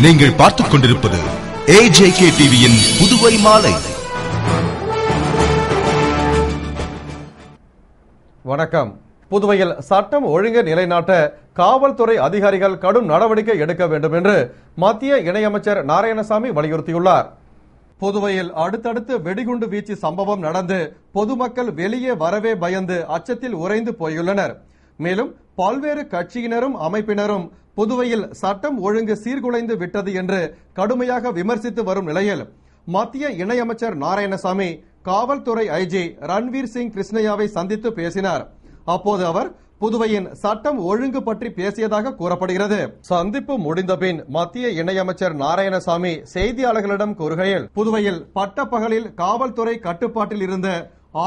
நீங்கள் பார்த்துக் கொண்டிருப்பது AJK டிவியின் புதுவை மாலை. வணக்கம். புதுவையில் சட்டம் ஒழுங்கு நிலைநாட்ட காவல்துறை அதிகாரிகள் கடும் நடவடிக்கை எடுக்க வேண்டும் என்று மத்திய இணையமைச்சர் நாராயணசாமி வலியுறுத்தியுள்ளார். புதுவையில் அடுத்தடுத்து வெடிகுண்டு வீச்சு சம்பவம் நடந்து பொதுமக்கள் வெளியே வரவே பயந்து அச்சத்தில் உறைந்து போயுள்ளனர். மேலும் பல்வேறு கட்சியினரும் அமைப்பினரும் புதுவையில் சட்டம் ஒழுங்கு சீர்குலைந்து விட்டது என்று கடுமையாக விமர்சித்து வரும் நிலையில் மத்திய இணையமைச்சர் நாராயணசாமி காவல்துறை ஐஜி ரன்வீர் சிங் கிருஷ்ணய்யாவை சந்தித்து பேசினார். அப்போது அவர் புதுவையின் சட்டம் ஒழுங்கு பற்றி பேசியதாக கூறப்படுகிறது. சந்திப்பு முடிந்தபின் மத்திய இணையமைச்சர் நாராயணசாமி செய்தியாளர்களிடம் கூறுகையில், புதுவையில் பட்டப்பகலில் காவல்துறை கட்டுப்பாட்டில் இருந்த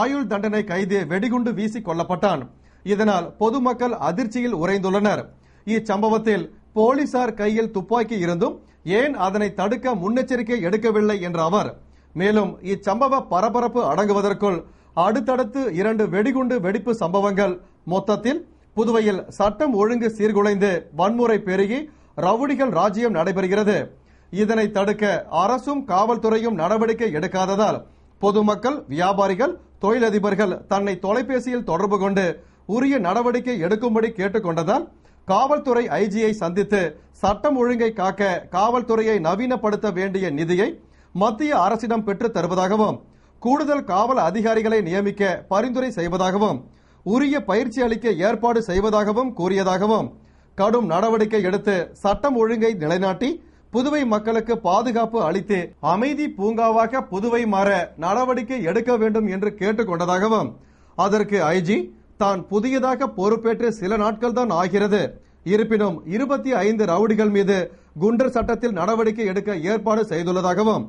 ஆயுள் தண்டனை கைது வெடிகுண்டு வீசி கொல்லப்பட்டான். இதனால் பொதுமக்கள் அதிர்ச்சியில் உறைந்துள்ளனர். இச்சம்பவத்தில் போலீசார் கையில் துப்பாக்கி இருந்தும் ஏன் அதனை தடுக்க முன்னெச்சரிக்கை எடுக்கவில்லை என்ற அவர், மேலும் இச்சம்பவ பரபரப்பு அடங்குவதற்குள் அடுத்தடுத்து 2 வெடிகுண்டு வெடிப்பு சம்பவங்கள், மொத்தத்தில் புதுவையில் சட்டம் ஒழுங்கு சீர்குலைந்து வன்முறை பெருகி ரவுடிகள் ராஜ்யம் நடைபெறுகிறது. இதனை தடுக்க அரசும் காவல்துறையும் நடவடிக்கை எடுக்காததால் பொதுமக்கள், வியாபாரிகள், தொழிலதிபர்கள் தன்னை தொலைபேசியில் தொடர்பு கொண்டு உரிய நடவடிக்கை எடுக்கும்படி கேட்டுக்கொண்டதால் காவல்துறை ஐஜியை சந்தித்து சட்டம் ஒழுங்கை காக்க காவல்துறையை நவீனப்படுத்த வேண்டிய நிதியை மத்திய அரசிடம் பெற்று தருவதாகவும், கூடுதல் காவல் அதிகாரிகளை நியமிக்க பரிந்துரை செய்வதாகவும், உரிய பயிற்சி அளிக்க ஏற்பாடு செய்வதாகவும் கூறியதாகவும், கடும் நடவடிக்கை எடுத்து சட்டம் ஒழுங்கை நிலைநாட்டி புதுவை மக்களுக்கு பாதுகாப்பு அளித்து அமைதி பூங்காவாக புதுவை மாற நடவடிக்கை எடுக்க வேண்டும் என்று கேட்டுக்கொண்டதாகவும், அதற்கு ஐஜி தான் புதியதாக பொறுப்பேற்று சில நாட்கள் தான் ஆகிறது, இருப்பினும் 25 ரவுடிகள் மீது குண்டர் சட்டத்தில் நடவடிக்கை எடுக்க ஏற்பாடு செய்துள்ளதாகவும்,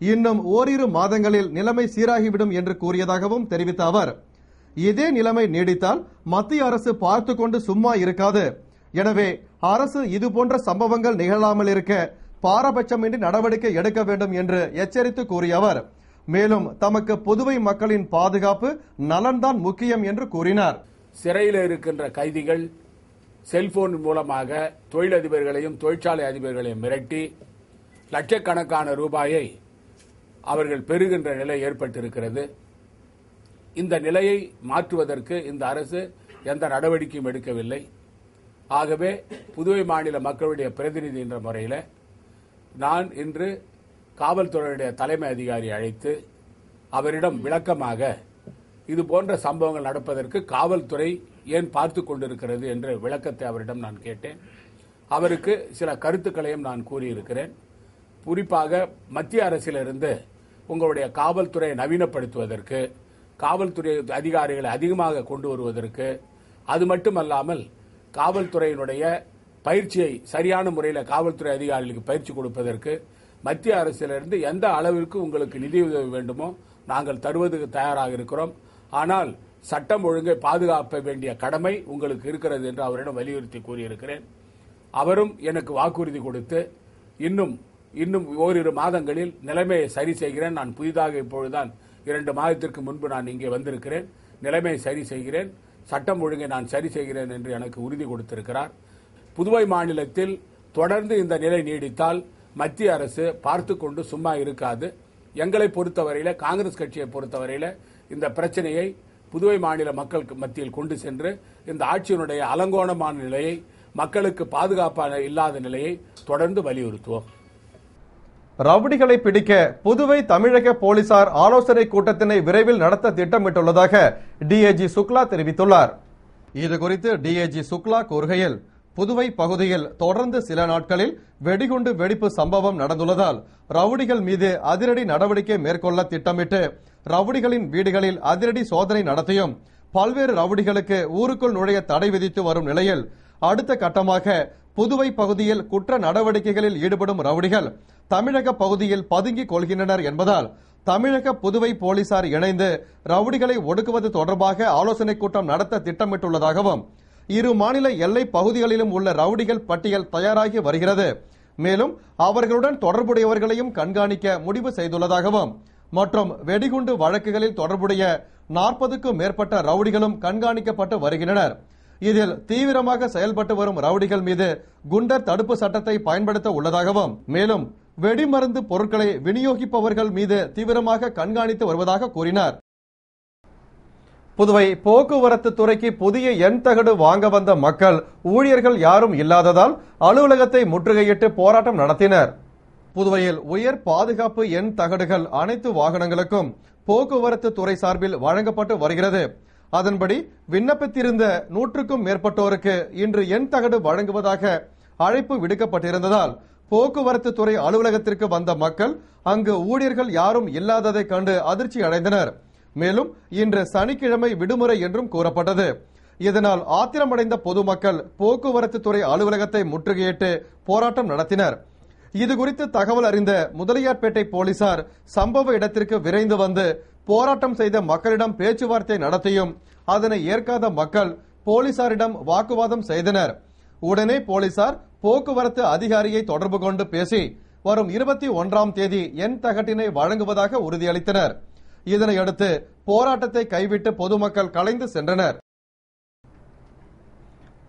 இன்னும் ஓரிரு மாதங்களில் நிலைமை சீராகிவிடும் என்று கூறியதாகவும் தெரிவித்த அவர், இதே நிலைமை நீடித்தால் மத்திய அரசு பார்த்து கொண்டு சும்மா இருக்காது. எனவே அரசு இதுபோன்ற சம்பவங்கள் நிகழாமல் இருக்க பாரபட்சமின்றி நடவடிக்கை எடுக்க வேண்டும் என்று எச்சரித்து கூறிய அவர், மேலும் தமக்கு புதுவை மக்களின் பாதுகாப்பு நலன்தான் முக்கியம் என்று கூறினார். சிறையில் இருக்கின்ற கைதிகள் செல்போன் மூலமாக தொழிலதிபர்களையும் தொழிற்சாலை அதிபர்களையும் மிரட்டி லட்சக்கணக்கான ரூபாயை அவர்கள் பெறுகின்ற நிலை ஏற்பட்டிருக்கிறது. இந்த நிலையை மாற்றுவதற்கு இந்த அரசு எந்த நடவடிக்கையும் எடுக்கவில்லை. ஆகவே புதுவை மாநில மக்களுடைய பிரதிநிதி என்ற முறையில் நான் இன்று காவல்துறையுடைய தலைமை அதிகாரி அழைத்து அவரிடம் விளக்கமாக இது போன்ற சம்பவங்கள் நடப்பதற்கு காவல்துறை ஏன் பார்த்து கொண்டிருக்கிறது என்ற விளக்கத்தை அவரிடம் நான் கேட்டேன். அவருக்கு சில கருத்துக்களையும் நான் கூறியிருக்கிறேன். குறிப்பாக மத்திய அரசிலிருந்து உங்களுடைய காவல்துறையை நவீனப்படுத்துவதற்கு, காவல்துறை அதிகாரிகளை அதிகமாக கொண்டு வருவதற்கு, அது மட்டுமல்லாமல் காவல்துறையினுடைய பயிற்சியை சரியான முறையில் காவல்துறை அதிகாரிகளுக்கு பயிற்சி கொடுப்பதற்கு மத்திய அரசிலிருந்து எந்த அளவிற்கு உங்களுக்கு நிதியுதவி வேண்டுமோ நாங்கள் தருவதற்கு தயாராக இருக்கிறோம். ஆனால் சட்டம் ஒழுங்கை பாதுகாக்க வேண்டிய கடமை உங்களுக்கு இருக்கிறது என்று அவரிடம் வலியுறுத்தி கூறியிருக்கிறேன். அவரும் எனக்கு வாக்குறுதி கொடுத்து இன்னும் ஓரிரு மாதங்களில் நிலைமையை சரி செய்கிறேன், நான் புதிதாக இப்பொழுதுதான் 2 மாதத்திற்கு முன்பு நான் இங்கே வந்திருக்கிறேன், நிலைமையை சரி செய்கிறேன், சட்டம் ஒழுங்கை நான் சரி செய்கிறேன் என்று எனக்கு உறுதி கொடுத்திருக்கிறார். புதுவை மாநிலத்தில் தொடர்ந்து இந்த நிலை நீடித்தால் மத்திய அரசு பார்த்து கொண்டு சும்மா இருக்காது. எங்களை பொறுத்தவரையில, காங்கிரஸ் கட்சியை பொறுத்தவரையில இந்த பிரச்சனையை புதுவை மாநில மக்களுக்கு மத்தியில் கொண்டு சென்று இந்த ஆட்சியினுடைய அலங்கோலமான நிலையை, மக்களுக்கு பாதுகாப்பான இல்லாத நிலையை தொடர்ந்து வலியுறுத்துவோம். ரவுடிகளை பிடிக்க புதுவை தமிழக போலீசார் ஆலோசனை கூட்டத்தினை விரைவில் நடத்த திட்டமிட்டுள்ளதாக டிஐஜி சுக்லா தெரிவித்துள்ளார். இதுகுறித்து டிஐஜி சுக்லா கூறுகையில், புதுவை பகுதியில் தொடர்ந்து சில நாட்களில் வெடிகுண்டு வெடிப்பு சம்பவம் நடந்துள்ளதால் ரவுடிகள் மீது அதிரடி நடவடிக்கை மேற்கொள்ள திட்டமிட்டு ரவுடிகளின் வீடுகளில் அதிரடி சோதனை நடத்தியும் பல்வேறு ரவுடிகளுக்கு ஊருக்குள் நுழைய தடை விதித்து வரும் நிலையில் அடுத்த கட்டமாக புதுவை பகுதியில் குற்ற நடவடிக்கைகளில் ஈடுபடும் ரவுடிகள் தமிழக பகுதியில் பதுங்கிக் கொள்கின்றனர் என்பதால் தமிழக புதுவை போலீசார் இணைந்து ரவுடிகளை ஒடுக்குவது தொடர்பாக ஆலோசனை கூட்டம் நடத்த திட்டமிட்டுள்ளதாகவும், இரு மாநில எல்லை பகுதிகளிலும் உள்ள ரவுடிகள் பட்டியல் தயாராகி வருகிறது, மேலும் அவர்களுடன் தொடர்புடையவர்களையும் கண்காணிக்க முடிவு செய்துள்ளதாகவும், மற்றும் வெடிகுண்டு வழக்குகளில் தொடர்புடைய 40க்கும் மேற்பட்ட ரவுடிகளும் கண்காணிக்கப்பட்டு வருகின்றனர். இதில் தீவிரமாக செயல்பட்டு வரும் ரவுடிகள் மீது குண்டர் தடுப்பு சட்டத்தை பயன்படுத்த உள்ளதாகவும், மேலும் வெடிமருந்து பொருட்களை விநியோகிப்பவர்கள் மீது தீவிரமாக கண்காணித்து வருவதாக கூறினார். புதுவை போக்குவரத்து துறைக்கு புதிய எண் தகடு வாங்க வந்த மக்கள் ஊழியர்கள் யாரும் இல்லாததால் அலுவலகத்தை முற்றுகையிட்டு போராட்டம் நடத்தினர். புதுவையில் உயர் பாதுகாப்பு எண் தகடுகள் அனைத்து வாகனங்களுக்கும் போக்குவரத்து துறை சார்பில் வழங்கப்பட்டு வருகிறது. அதன்படி விண்ணப்பித்திருந்த 100க்கும் மேற்பட்டோருக்கு இன்று எண் தகடு வழங்குவதாக அழைப்பு விடுக்கப்பட்டிருந்ததால் போக்குவரத்து துறை அலுவலகத்திற்கு வந்த மக்கள் அங்கு ஊழியர்கள் யாரும் இல்லாததை கண்டு அதிர்ச்சி அடைந்தனர். மேலும் இன்று சனிக்கிழமை விடுமுறை என்றும் கூறப்பட்டது. இதனால் ஆத்திரமடைந்த பொதுமக்கள் போக்குவரத்து துறை அலுவலகத்தை முற்றுகையிட்டு போராட்டம் நடத்தினர். இதுகுறித்து தகவல் அறிந்த முதலியார்பேட்டை போலீசார் சம்பவ இடத்திற்கு விரைந்து வந்து போராட்டம் செய்த மக்களிடம் பேச்சுவார்த்தை நடத்தியும் அதனை ஏற்காத மக்கள் போலீசாரிடம் வாக்குவாதம் செய்தனர். உடனே போலீசார் போக்குவரத்து அதிகாரியை தொடர்பு கொண்டு பேசி வரும் 21ஆம் தேதி எண் தகட்டினை வழங்குவதாக உறுதியளித்தனர். இதனையடுத்து போராட்டத்தை கைவிட்டு பொதுமக்கள் கலைந்து சென்றனர்.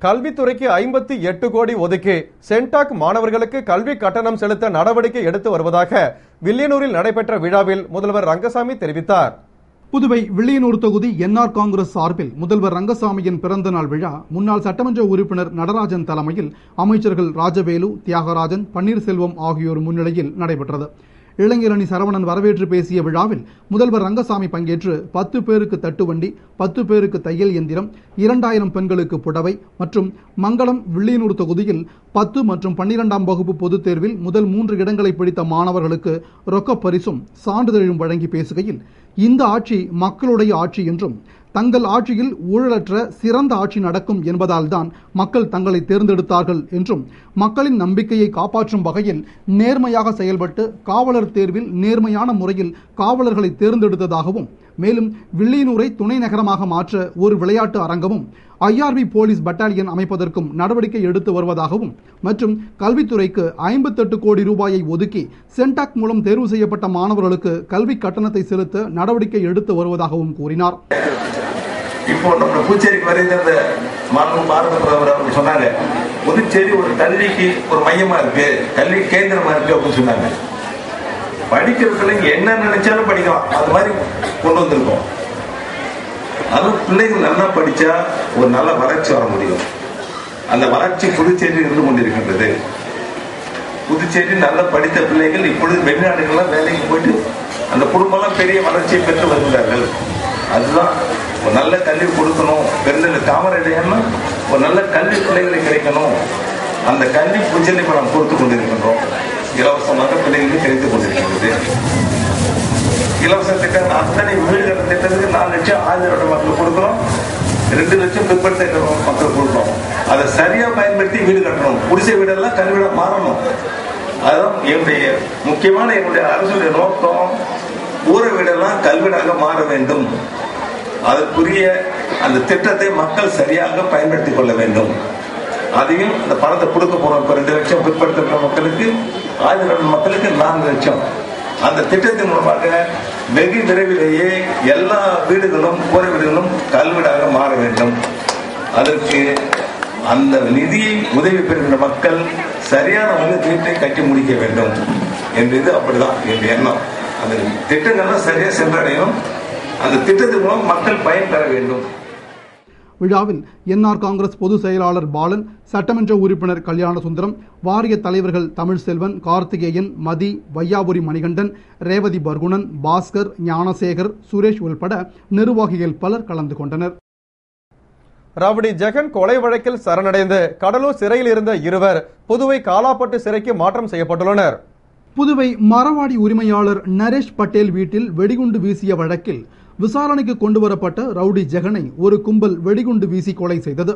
கல்வித்துறைக்கு 58 கோடி ஒதுக்கி சென்டாக் மாணவர்களுக்கு கல்வி கட்டணம் செலுத்த நடவடிக்கை எடுத்து வருவதாக வில்லியனூரில் நடைபெற்ற விழாவில் முதல்வர் ரங்கசாமி தெரிவித்தார். புதுவை வில்லியனூர் தொகுதி என்ஆர் காங்கிரஸ் சார்பில் முதல்வர் ரங்கசாமியின் பிறந்தநாள் விழா முன்னாள் சட்டமன்ற உறுப்பினர் நடராஜன் தலைமையில் அமைச்சர்கள் ராஜவேலு, தியாகராஜன், பன்னீர்செல்வம் ஆகியோர் முன்னிலையில் நடைபெற்றது. இளைஞரணி சரவணன் வரவேற்று பேசிய விழாவில் முதல்வர் ரங்கசாமி பங்கேற்று 10 பேருக்கு தட்டுவண்டி, 10 பேருக்கு தையல் எந்திரம், 2000 பெண்களுக்கு புடவை மற்றும் மங்களம் வில்லியனூர் தொகுதியில் 10 மற்றும் 12ஆம் வகுப்பு பொதுத் தேர்வில் முதல் 3 இடங்களை பிடித்த மாணவர்களுக்கு ரொக்கப் பரிசும் சான்றிதழும் வழங்கி பேசுகையில், இந்த ஆட்சி மக்களுடைய ஆட்சி என்றும் தங்கள் ஆட்சியில் ஊழலற்ற சிறந்த ஆட்சி நடக்கும் என்பதால் தான் மக்கள் தங்களை தேர்ந்தெடுத்தார்கள் என்றும் மக்களின் நம்பிக்கையை காப்பாற்றும் வகையில் நேர்மையாக செயல்பட்டு காவலர் தேர்வில் நேர்மையான முறையில் காவலர்களை தேர்ந்தெடுத்ததாகவும், மேலும் வில்லியனூரை துணை நகரமாக மாற்ற ஒரு விளையாட்டு அரங்கமும் IRB போலீஸ் பட்டாலியன் அமைப்பதற்கும் நடவடிக்கை எடுத்து வருவதாகவும் மற்றும் கல்வித்துறைக்கு 58 கோடி ரூபாயை ஒதுக்கி சென்டாக் மூலம் தேர்வு செய்யப்பட்ட மாணவர்களுக்கு கல்வி கட்டணத்தை செலுத்த நடவடிக்கை எடுத்து வருவதாகவும் கூறினார். இப்போ நம்ம புதுச்சேரிக்கு வரைந்த பாரத பிரதமர் அவங்க சொன்னாங்க, புதுச்சேரி ஒரு கல்விக்கு ஒரு மையமா இருக்கு, கல்வி கேந்திரமா இருக்கு அப்படின்னு சொன்னாங்க. படிக்கிறதுல என்ன நினைச்சாலும் படிக்கலாம், அது மாதிரி கொண்டு வந்திருக்கோம். அதுவும் பிள்ளைகள் நல்லா படிச்சா ஒரு நல்ல வளர்ச்சி வர முடியும். அந்த வளர்ச்சி புதுச்சேரியில் இருந்து கொண்டிருக்கின்றது. புதுச்சேரி நல்லா படித்த பிள்ளைகள் இப்பொழுது வெளிநாடுகள்லாம் வேலைக்கு போயிட்டு அந்த குடும்பம்லாம் பெரிய வளர்ச்சியை பெற்று வருகிறார்கள். அதுதான் ஒரு நல்ல கல்வி கொடுக்கணும். பெருந்தல் காமராஜர்னா ஒரு நல்ல கல்வி பிள்ளைகளுக்கு கிடைக்கணும். அந்த கல்வி புதுச்சேரி இப்போ நாம் கொடுத்து கொண்டிருக்கின்றோம். இலவசமாக பிள்ளைகளுக்கு கிடைத்துக் கொண்டிருக்கின்றது. இலவச திட்டம் அத்தனை வீடு கட்ட திட்டத்துக்கு 4 லட்சம் ஆதரவு மக்கள் கொடுக்கணும், 2 லட்சம் பிற்படுத்த மக்கள் கொடுக்கணும். அதை சரியா பயன்படுத்தி வீடு கட்டணும். குடிசை வீடெல்லாம் கல்விட மாறணும். அதுதான் என்னுடைய முக்கியமான என்னுடைய அரசுடைய நோக்கம். ஊர வீடெல்லாம் கல்விடாக மாற வேண்டும். அதற்குரிய அந்த திட்டத்தை மக்கள் சரியாக பயன்படுத்திக் கொள்ள வேண்டும். அதையும் அந்த பணத்தை கொடுக்க போறோம். 2 லட்சம் பிற்படுத்த மக்களுக்கு, ஆதரவு மக்களுக்கு 4 லட்சம். அந்த திட்டத்தின் மூலமாக வெகு விரைவிலேயே எல்லா வீடுகளும் கூரை வீடுகளும் கல்வீடாக மாற வேண்டும். அதற்கு அந்த நிதியை உதவி பெறுகின்ற மக்கள் சரியான முறையில் வீட்டை கட்டி முடிக்க வேண்டும் என்பது அப்படிதான் என்ற எண்ணம். அந்த திட்டங்கள்லாம் சரியா சென்றடையும். அந்த திட்டத்தின் மூலம் மக்கள் பயன் பெற வேண்டும். விழாவில் என்ஆர் காங்கிரஸ் பொதுச் செயலாளர் பாலன், சட்டமன்ற உறுப்பினர் கல்யாண சுந்தரம், வாரிய தலைவர்கள் தமிழ்செல்வன், கார்த்திகேயன், மதி, வையாபுரி மணிகண்டன், ரேவதி பர்குணன், பாஸ்கர், ஞானசேகர், சுரேஷ் உள்பட நிர்வாகிகள் பலர் கலந்து கொண்டனர். ரவுடி ஜெகன் கொலை வழக்கில் சரணடைந்து கடலூர் சிறையில் இருந்த 2 புதுவை காலாப்பட்டு சிறைக்கு மாற்றம் செய்யப்பட்டுள்ளனர். புதுவை மரவாடி உரிமையாளர் நரேஷ் பட்டேல் வீட்டில் வெடிகுண்டு வீசிய வழக்கில் விசாரணைக்கு கொண்டுவரப்பட்ட ரவுடி ஜெகனை ஒரு கும்பல் வெடிகுண்டு வீசி கொலை செய்தது.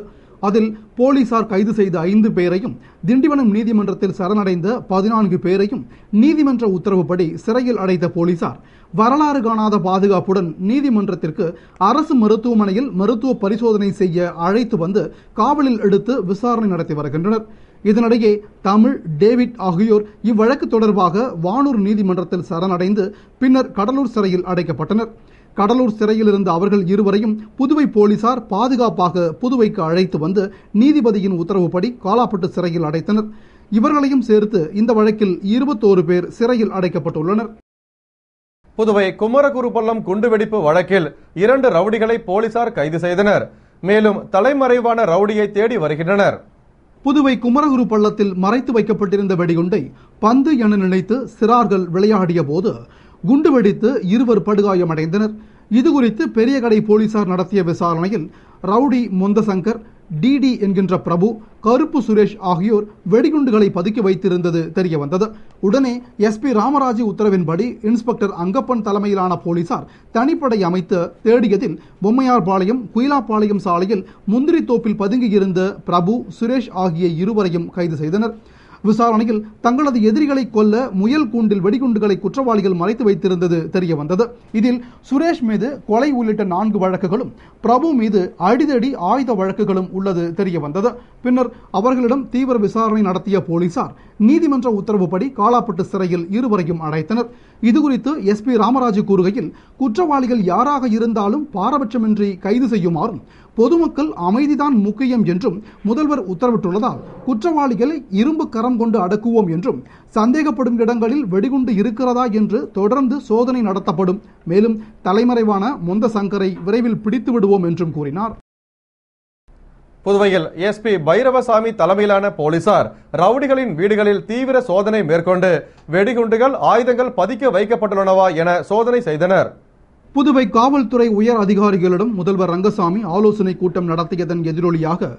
அதில் போலீசார் கைது செய்த 5 பேரையும், திண்டிவனம் நீதிமன்றத்தில் சரணடைந்த 14 பேரையும் நீதிமன்ற உத்தரவுப்படி சிறையில் அடைத்த போலீசார் வரலாறு காணாத பாதுகாப்புடன் நீதிமன்றத்திற்கு அரசு மருத்துவமனையில் மருத்துவ பரிசோதனை செய்ய அழைத்து வந்து காவலில் எடுத்து விசாரணை நடத்தி வருகின்றனர். இதனிடையே தமிழ், டேவிட் ஆகியோர் இவ்வழக்கு தொடர்பாக வானூர் நீதிமன்றத்தில் சரணடைந்து பின்னர் கடலூர் சிறையில் அடைக்கப்பட்டனர். கடலூர் சிறையில் இருந்த அவர்கள் இருவரையும் புதுவை போலீசார் பாதுகாப்பாக புதுவைக்கு அழைத்து வந்து நீதிபதியின் உத்தரவுப்படி காலாப்பட்டு சிறையில் அடைத்தனர். இவர்களையும் சேர்த்து இந்த வழக்கில் 21 பேர் சிறையில் அடைக்கப்பட்டுள்ளனர். புதுவை குமரகுருபள்ளம் குண்டுவெடிப்பு வழக்கில் 2 ரவுடிகளை போலீசார் கைது செய்தனர். மேலும் தலைமறைவான ரவுடியை தேடி வருகின்றனர். புதுவை குமரகுரு பள்ளத்தில் மறைத்து வைக்கப்பட்டிருந்த வெடிகுண்டை பந்து என நினைத்து சிறார்கள் விளையாடிய போது குண்டு வெடித்து 2 படுகாயமடைந்தனர். இதுகுறித்து பெரியகடை போலீசார் நடத்திய விசாரணையில் ரவுடி மொந்தசங்கர், டிடி என்கின்ற பிரபு, கருப்பு சுரேஷ் ஆகியோர் வெடிகுண்டுகளை பதுக்கி வைத்திருந்தது தெரியவந்தது. உடனே எஸ்பி ராமராஜு உத்தரவின்படி இன்ஸ்பெக்டர் அங்கப்பன் தலைமையிலான போலீசார் தனிப்படை அமைத்து தேடியதில் பொம்மையார்பாளையம், குயிலாப்பாளையம் சாலையில் முந்திரி தோப்பில் பதுங்கியிருந்த பிரபு, சுரேஷ் ஆகிய இருவரையும் கைது செய்தனர். விசாரணையில் தங்களது எதிரிகளை கொல்ல முயல் கூண்டில் வெடிகுண்டுகளை குற்றவாளிகள் மறைத்து வைத்திருந்தது தெரியவந்தது. இதில் சுரேஷ் மீது கொலை உள்ளிட்ட 4 வழக்குகளும், பிரபு மீது அடிதடி ஆயுத வழக்குகளும் உள்ளது தெரியவந்தது. பின்னர் அவர்களிடம் தீவிர விசாரணை நடத்திய போலீசார் நீதிமன்ற உத்தரவுப்படி காலாப்பட்டு சிறையில் இருவரையும் அடைத்தனர். இதுகுறித்து எஸ்பி ராமராஜு கூறுகையில், குற்றவாளிகள் யாராக இருந்தாலும் பாரபட்சமின்றி கைது செய்யுமாறும், பொதுமக்கள் அமைதிதான் முக்கியம் என்றும் முதல்வர் உத்தரவிட்டுள்ளதால் குற்றவாளிகளை இரும்பு கரம் கொண்டு அடக்குவோம் என்றும், சந்தேகப்படும் இடங்களில் வெடிகுண்டு இருக்கிறதா என்று தொடர்ந்து சோதனை நடத்தப்படும். மேலும் தலைமறைவான மொந்தசங்கரை விரைவில் பிடித்து விடுவோம் என்றும் கூறினார். புதுவையில் எஸ்பி பைரவசாமி தலைமையிலான போலீசார் ரவுடிகளின் வீடுகளில் தீவிர சோதனை மேற்கொண்டு வெடிகுண்டுகள், ஆயுதங்கள் பதுக்கி வைக்கப்பட்டுள்ளனவா என சோதனை செய்தனர். புதுவை காவல்துறை உயர் அதிகாரிகளிடம் முதல்வர் ரங்கசாமி ஆலோசனை கூட்டம் நடத்தியதன் எதிரொலியாக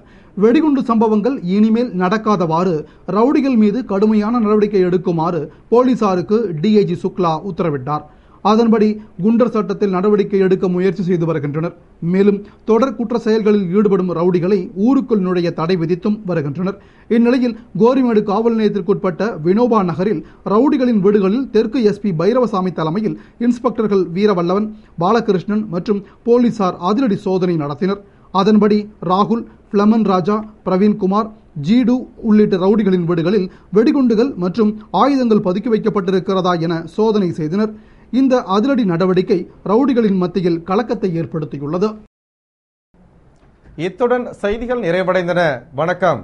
வெடிகுண்டு சம்பவங்கள் இனிமேல் நடக்காதவாறு ரவுடிகள் மீது கடுமையான நடவடிக்கை எடுக்குமாறு போலீசாருக்கு டிஐஜி சுக்லா உத்தரவிட்டார். அதன்படி குண்டர் சட்டத்தில் நடவடிக்கை எடுக்க முயற்சி செய்து வருகின்றனர். மேலும் தொடர் குற்ற செயல்களில் ஈடுபடும் ரவுடிகளை ஊருக்குள் நுழைய தடை விதித்தும் வருகின்றனர். இந்நிலையில் கோரிமேடு காவல் நிலையத்திற்குட்பட்ட வினோபா நகரில் ரவுடிகளின் வீடுகளில் தெற்கு எஸ்பி பைரவசாமி தலைமையில் இன்ஸ்பெக்டர்கள் வீரவல்லவன், பாலகிருஷ்ணன் மற்றும் போலீசார் அதிரடி சோதனை நடத்தினர். அதன்படி ராகுல், பிளமன் ராஜா, பிரவீன்குமார், ஜீடு உள்ளிட்ட ரவுடிகளின் வீடுகளில் வெடிகுண்டுகள் மற்றும் ஆயுதங்கள் பதுக்கி வைக்கப்பட்டிருக்கிறதா என சோதனை செய்தனர். இந்த அதிரடி நடவடிக்கை ரவுடிகளின் மத்தியில் கலக்கத்தை ஏற்படுத்தியுள்ளது. இத்துடன் செய்திகள் நிறைவடைந்தன. வணக்கம்.